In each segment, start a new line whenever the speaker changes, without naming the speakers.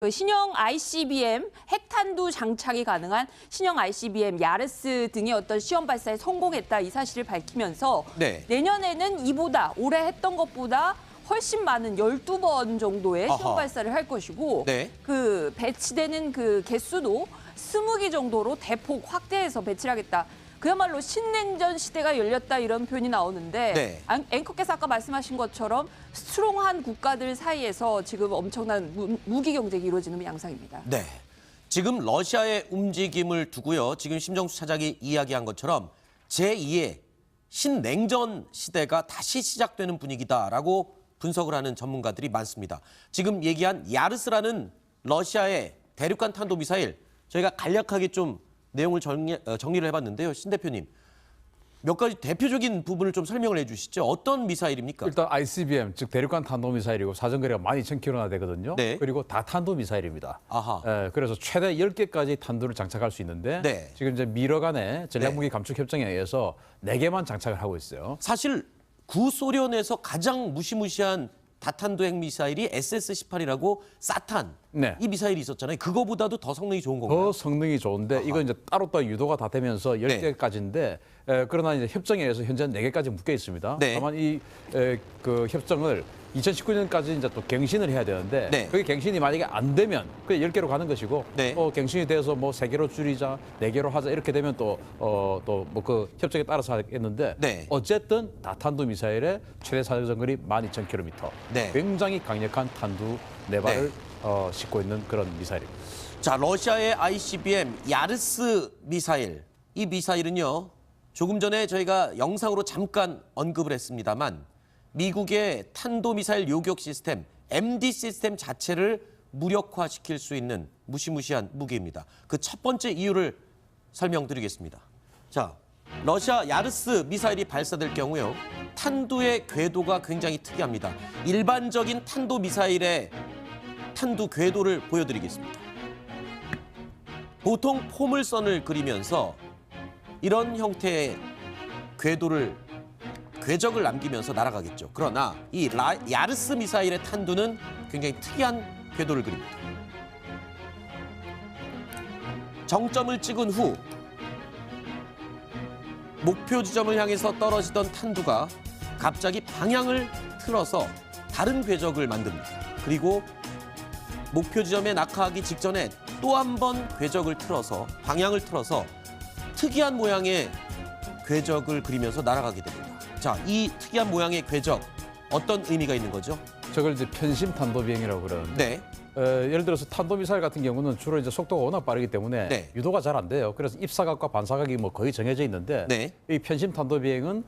그 신형 ICBM 핵탄두 장착이 가능한 신형 ICBM 야르스 등의 어떤 시험 발사에 성공했다 이 사실을 밝히면서 내년에는 이보다 올해 했던 것보다 훨씬 많은 12번 정도의 시험 발사를 할 것이고 그 배치되는 그 개수도 20기 정도로 대폭 확대해서 배치를 하겠다. 그야말로 신냉전 시대가 열렸다 이런 표현이 나오는데 앵커께서 아까 말씀하신 것처럼 스트롱한 국가들 사이에서 지금 엄청난 무기 경쟁이 이루어지는 양상입니다.
네, 지금 러시아의 움직임을 두고요. 지금 심정수 차장이 이야기한 것처럼 제2의 신냉전 시대가 다시 시작되는 분위기다라고 분석을 하는 전문가들이 많습니다. 지금 얘기한 야르스라는 러시아의 대륙간 탄도미사일 저희가 간략하게 좀 내용을 정리를 해봤는데요. 신 대표님, 몇 가지 대표적인 부분을 좀 설명을 해주시죠. 어떤 미사일입니까?
일단 ICBM, 즉 대륙간 탄도미사일이고 사정거리가 12,000km나 되거든요. 그리고 다탄도미사일입니다. 그래서 최대 10개까지 탄두를 장착할 수 있는데 지금 이제 미러 간의 전략무기 감축 협정에 의해서 4개만 장착을 하고 있어요.
사실 구소련에서 가장 무시무시한 다탄도 핵미사일이 SS-18이라고 사탄 이 미사일이 있었잖아요. 그거보다도 더 성능이 좋은 건가요?
더 성능이 좋은데 이건 이제 따로따로 유도가 다 되면서 10개까지인데 그러나 이제 협정에 의해서 현재는 4개까지 묶여 있습니다. 다만 이 그 협정을 2019년까지 이제 또 갱신을 해야 되는데 그게 갱신이 만약에 안 되면 그게 10개로 가는 것이고 또 갱신이 돼서 뭐 3개로 줄이자, 4개로 하자 이렇게 되면 또 뭐 그 협정에 따라서 하겠는데 어쨌든 다탄도 미사일의 최대 사정거리 12,000km. 굉장히 강력한 탄두 4발을 싣고 있는 그런 미사일입니다.
자, 러시아의 ICBM 야르스 미사일. 이 미사일은요. 조금 전에 저희가 영상으로 잠깐 언급을 했습니다만 미국의 탄도미사일 요격 시스템, MD 시스템 자체를 무력화시킬 수 있는 무시무시한 무기입니다. 그 첫 번째 이유를 설명드리겠습니다. 자, 러시아 야르스 미사일이 발사될 경우요. 탄두의 궤도가 굉장히 특이합니다. 일반적인 탄도미사일의 탄두 궤도를 보여드리겠습니다. 보통 포물선을 그리면서 이런 형태의 궤적을 남기면서 날아가겠죠. 그러나 이 야르스 미사일의 탄두는 굉장히 특이한 궤도를 그립니다. 정점을 찍은 후 목표 지점을 향해서 떨어지던 탄두가 갑자기 방향을 틀어서 다른 궤적을 만듭니다. 그리고 목표 지점에 낙하하기 직전에 또 한 번 궤적을 틀어서 방향을 틀어서 특이한 모양의 궤적을 그리면서 날아가게 됩니다. 자, 이 특이한 모양의 궤적 어떤 의미가 있는 거죠?
저걸 이제 편심 탄도 비행이라고 그러는데 예를 들어서 탄도 미사일 같은 경우는 주로 이제 속도가 워낙 빠르기 때문에 유도가 잘 안 돼요. 그래서 입사각과 반사각이 뭐 거의 정해져 있는데 이 편심 탄도 비행은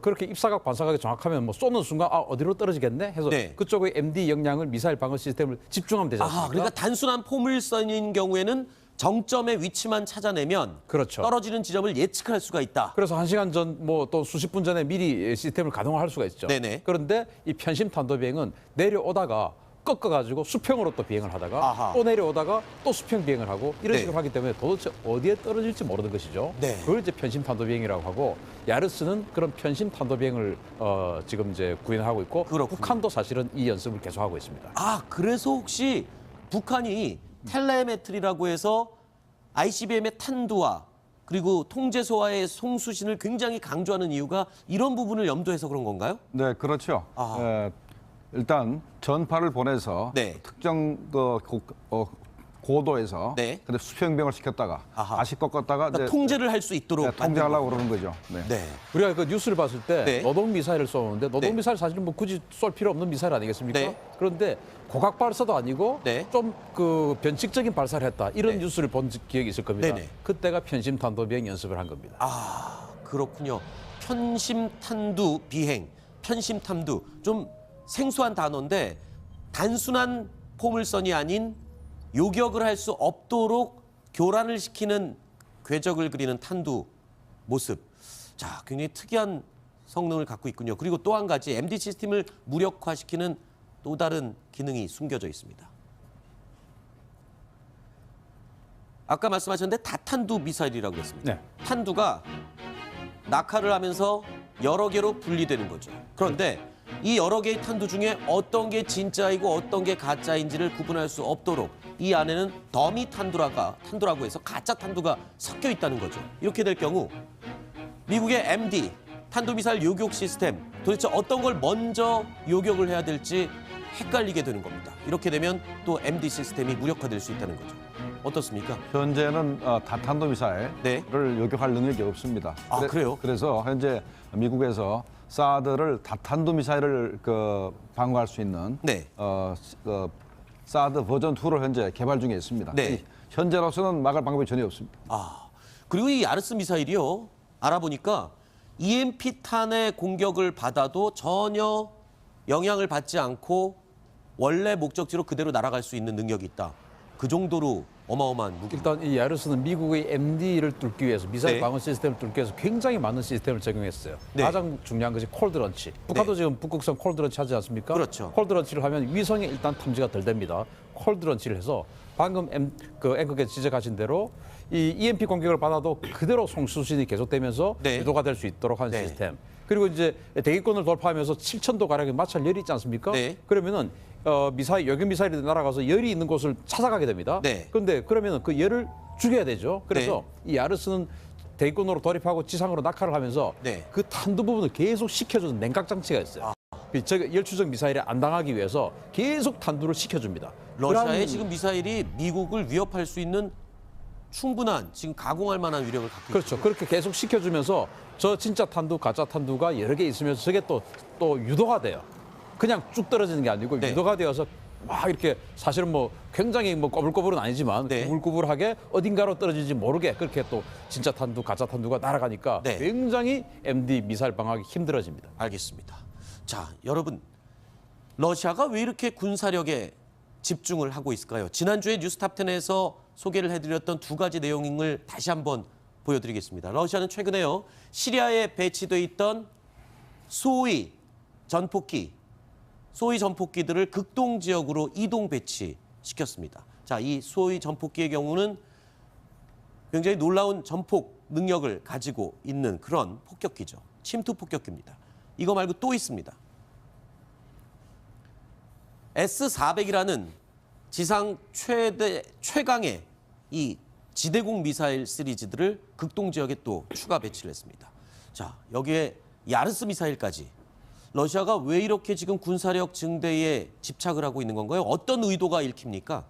그렇게 입사각 반사각이 정확하면 뭐 쏘는 순간 어디로 떨어지겠네 해서 그쪽의 MD 역량을 미사일 방어 시스템을 집중하면 되지 않습니까?
그러니까 단순한 포물선인 경우에는 정점의 위치만 찾아내면 떨어지는 지점을 예측할 수가 있다.
그래서 1시간 전, 뭐 또 수십 분 전에 미리 시스템을 가동할 수가 있죠. 그런데 이 편심 탄도 비행은 내려오다가 꺾어가지고 수평으로 또 비행을 하다가 또 내려오다가 또 수평 비행을 하고 이런 식으로 하기 때문에 도대체 어디에 떨어질지 모르는 것이죠. 그걸 이제 편심 탄도 비행이라고 하고 야르스는 그런 편심 탄도 비행을 지금 이제 구현하고 있고 북한도 사실은 이 연습을 계속하고 있습니다.
그래서 혹시 북한이 텔레메트리라고 해서 ICBM의 탄두와 그리고 통제소와의 송수신을 굉장히 강조하는 이유가 이런 부분을 염두해서 그런 건가요?
네, 그렇죠. 일단 전파를 보내서 특정 고도에서 근데 수평비행을 시켰다가 다시 꺾었다가
그러니까 통제를 할 수 있도록
통제하려고 그러는 거죠.
우리가 그 뉴스를 봤을 때 노동 미사일을 쏘는데 노동 미사일 사실은 뭐 굳이 쏠 필요 없는 미사일 아니겠습니까? 그런데 고각 발사도 아니고 좀 그 변칙적인 발사를 했다 이런 뉴스를 본 기억이 있을 겁니다. 그때가 편심 탄도 비행 연습을 한 겁니다.
그렇군요. 편심 탄두 비행, 편심 탄두 좀 생소한 단어인데 단순한 포물선이 아닌 요격을 할 수 없도록 교란을 시키는 궤적을 그리는 탄두 모습. 자, 굉장히 특이한 성능을 갖고 있군요. 그리고 또 한 가지 MD 시스템을 무력화시키는 또 다른 기능이 숨겨져 있습니다. 아까 말씀하셨는데 다탄두 미사일이라고 했습니다. 탄두가 낙하를 하면서 여러 개로 분리되는 거죠. 그런데 이 여러 개의 탄두 중에 어떤 게 진짜이고 어떤 게 가짜인지를 구분할 수 없도록 이 안에는 더미 탄두라고 해서 가짜 탄두가 섞여 있다는 거죠. 이렇게 될 경우 미국의 MD, 탄도미사일 요격 시스템, 도대체 어떤 걸 먼저 요격을 해야 될지 헷갈리게 되는 겁니다. 이렇게 되면 또 MD 시스템이 무력화될 수 있다는 거죠. 어떻습니까?
현재는 다탄도미사일을
네.
요격할 능력이 없습니다.
그래요?
그래서 현재 미국에서 사드를 다탄도미사일을 방어할 수 있는
네.
사드 버전 2를 현재 개발 중에 있습니다.
네.
현재로서는 막을 방법이 전혀 없습니다.
그리고 이 야르스 미사일이요. 알아보니까 EMP 탄의 공격을 받아도 전혀 영향을 받지 않고 원래 목적지로 그대로 날아갈 수 있는 능력이 있다. 그 정도로 어마어마한 무기.
일단 이 야르스는 미국의 MD를 뚫기 위해서 미사일
네.
방어 시스템을 뚫기 위해서 굉장히 많은 시스템을 적용했어요.
네.
가장 중요한 것이 콜드런치. 북한도
네.
지금 북극성 콜드런치 하지 않습니까?
그렇죠.
콜드런치를 하면 위성에 일단 탐지가 덜 됩니다. 콜드런치를 해서 방금 앵커께서 지적하신 대로 이 EMP 공격을 받아도 그대로 송수신이 계속되면서
네.
유도가 될 수 있도록 하는
네.
시스템. 그리고 이제 대기권을 돌파하면서 7,000도 가량의 마찰 열이 있지 않습니까?
네.
그러면은 요격 미사일이 날아가서 열이 있는 곳을 찾아가게 됩니다.
네.
그런데 그러면은 그 열을 죽여야 되죠. 그래서 이 야르스는 대기권으로 돌입하고 지상으로 낙하를 하면서
네.
그 탄두 부분을 계속 식혀주는 냉각 장치가 있어요. 열 추적 미사일에 안 당하기 위해서 계속 탄두를 식혀줍니다.
러시아의 지금 미사일이 미국을 위협할 수 있는 충분한 지금 가공할 만한 위력을 갖고 있습니다.
그렇죠. 그렇게 계속 식혀주면서 저 진짜 탄두, 가짜 탄두가 여러 개 있으면서 저게 또 유도가 돼요. 그냥 쭉 떨어지는 게 아니고
네.
유도가 되어서 막 이렇게 사실은 뭐 굉장히 뭐 꼬불꼬불은 아니지만
네.
꼬불꼬불하게 어딘가로 떨어지지 모르게 그렇게 또 진짜 탄두, 가짜 탄두가 날아가니까
네.
굉장히 MD 미사일 방어하기 힘들어집니다.
알겠습니다. 자, 여러분. 러시아가 왜 이렇게 군사력에 집중을 하고 있을까요? 지난주에 뉴스탑10에서 소개를 해드렸던 두 가지 내용을 다시 한번 보여드리겠습니다. 러시아는 최근에요. 시리아에 배치돼 있던 소위 전폭기들을 극동 지역으로 이동 배치시켰습니다. 자, 이 소위 전폭기의 경우는 굉장히 놀라운 전폭 능력을 가지고 있는 그런 폭격기죠. 침투 폭격기입니다. 이거 말고 또 있습니다. S-400이라는 지상 최강의 이 지대공 미사일 시리즈들을 극동 지역에 또 추가 배치를 했습니다. 자, 여기에 야르스 미사일까지. 러시아가 왜 이렇게 지금 군사력 증대에 집착을 하고 있는 건가요? 어떤 의도가 읽힙니까?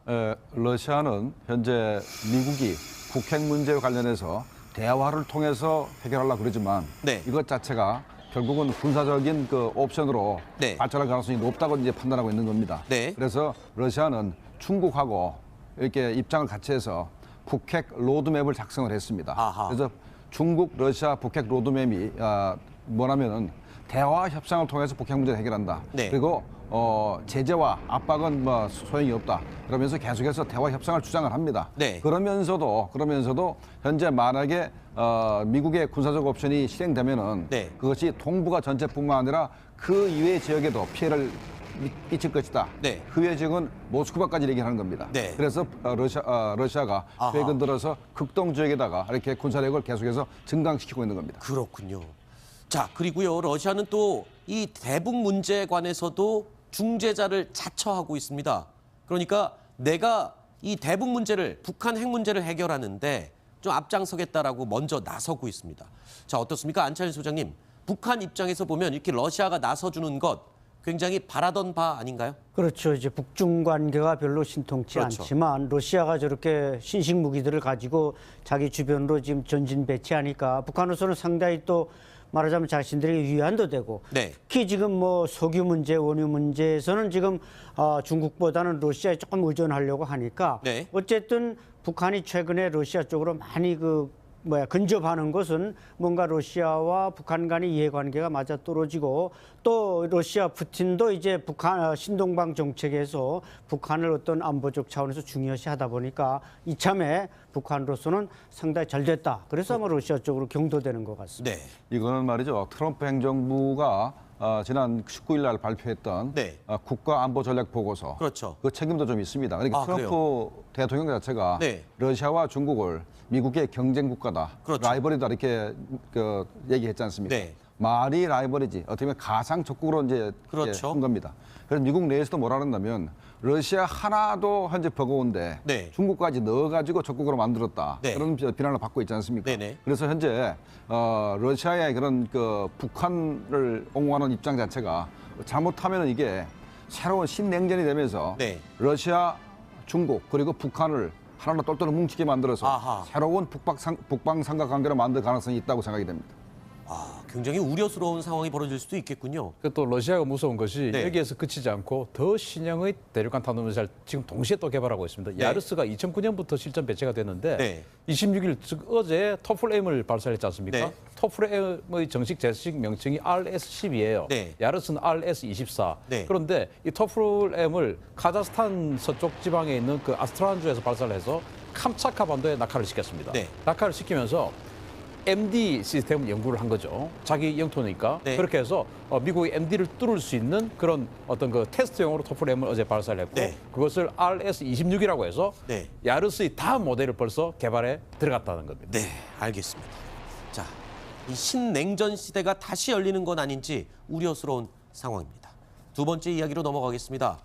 러시아는 현재 미국이 북핵 문제와 관련해서 대화를 통해서 해결하려고 그러지만
네.
이것 자체가 결국은 군사적인 옵션으로
네.
발전할 가능성이 높다고 이제 판단하고 있는 겁니다.
네.
그래서 러시아는 중국하고 이렇게 입장을 같이 해서 북핵 로드맵을 작성을 했습니다.
아하.
그래서 중국, 러시아 북핵 로드맵이 뭐냐면은 대화 협상을 통해서 북핵 문제를 해결한다.
네.
그리고 제재와 압박은 뭐 소용이 없다. 그러면서 계속해서 대화 협상을 주장을 합니다.
네.
그러면서도 현재 만약에 미국의 군사적 옵션이 실행되면은
네.
그것이 동북아 전체뿐만 아니라 그 이외의 지역에도 피해를 끼칠 것이다.
네.
그 외의 지역은 모스크바까지 얘기하는 겁니다.
네.
그래서 러시아가
아하.
최근 들어서 극동 지역에다가 이렇게 군사력을 계속해서 증강시키고 있는 겁니다.
그렇군요. 자, 그리고요. 러시아는 또 이 대북 문제에 관해서도 중재자를 자처하고 있습니다. 그러니까 내가 이 대북 문제를, 북한 핵 문제를 해결하는데 좀 앞장서겠다라고 먼저 나서고 있습니다. 자, 어떻습니까? 안찬일 소장님. 북한 입장에서 보면 이렇게 러시아가 나서주는 것 굉장히 바라던 바 아닌가요?
그렇죠. 이제 북중 관계가 별로 신통치
그렇죠.
않지만 러시아가 저렇게 신식 무기들을 가지고 자기 주변으로 지금 전진 배치하니까 북한으로서는 상당히 또 말하자면 자신들에게 위안도 되고
네.
특히 지금 뭐 석유 문제, 원유 문제에서는 지금 중국보다는 러시아에 조금 의존하려고 하니까
네.
어쨌든 북한이 최근에 러시아 쪽으로 많이 근접하는 것은 뭔가 러시아와 북한 간의 이해관계가 맞아 떨어지고 또 러시아 푸틴도 이제 북한 신동방 정책에서 북한을 어떤 안보적 차원에서 중요시하다 보니까 이참에 북한으로서는 상당히 잘 됐다. 그래서 아마 러시아 쪽으로 경도되는 것 같습니다.
네.
이거는 말이죠. 트럼프 행정부가 지난 19일 날 발표했던
네.
국가안보전략보고서.
그렇죠.
그 책임도 좀 있습니다. 그러니까 트럼프 대통령 자체가
네.
러시아와 중국을 미국의 경쟁 국가다,
그렇죠.
라이벌이다 이렇게 얘기했지 않습니까?
네.
말이 라이벌이지 어떻게 보면 가상 적국으로 이제
그렇죠.
한 겁니다. 그래서 미국 내에서도 뭐라 그런다면 러시아 하나도 현재 버거운데
네.
중국까지 넣어가지고 적국으로 만들었다.
네.
그런 비난을 받고 있지 않습니까?
네네.
그래서 현재 러시아의 그런 그 북한을 옹호하는 입장 자체가 잘못하면 이게 새로운 신냉전이 되면서
네.
러시아, 중국 그리고 북한을 하나로 똘똘 뭉치게 만들어서
아하.
새로운 북방 삼각관계를 만들 가능성이 있다고 생각이 됩니다.
아, 굉장히 우려스러운 상황이 벌어질 수도 있겠군요.
또 러시아가 무서운 것이
네.
여기에서 그치지 않고 더 신형의 대륙간 탄도미사일 지금 동시에 또 개발하고 있습니다.
네.
야르스가 2009년부터 실전 배치가 됐는데
네.
26일 즉 어제 토플M을 발사했지 않습니까?
네.
토플M의 정식 제식 명칭이 RS-10이에요.
네.
야르스는 RS-24.
네.
그런데 이 토플M을 카자흐스탄 서쪽 지방에 있는 그 아스트라한주에서 발사를 해서 캄차카 반도에 낙하를 시켰습니다.
네.
낙하를 시키면서 MD 시스템 연구를 한 거죠. 자기 영토니까.
네.
그렇게 해서 미국의 MD를 뚫을 수 있는 그런 어떤 그 테스트용으로 토플M을 어제 발사를 했고
네.
그것을 RS-26이라고 해서
네.
야르스의 다음 모델을 벌써 개발에 들어갔다는 겁니다.
네, 알겠습니다. 자, 이 신냉전 시대가 다시 열리는 건 아닌지 우려스러운 상황입니다. 두 번째 이야기로 넘어가겠습니다.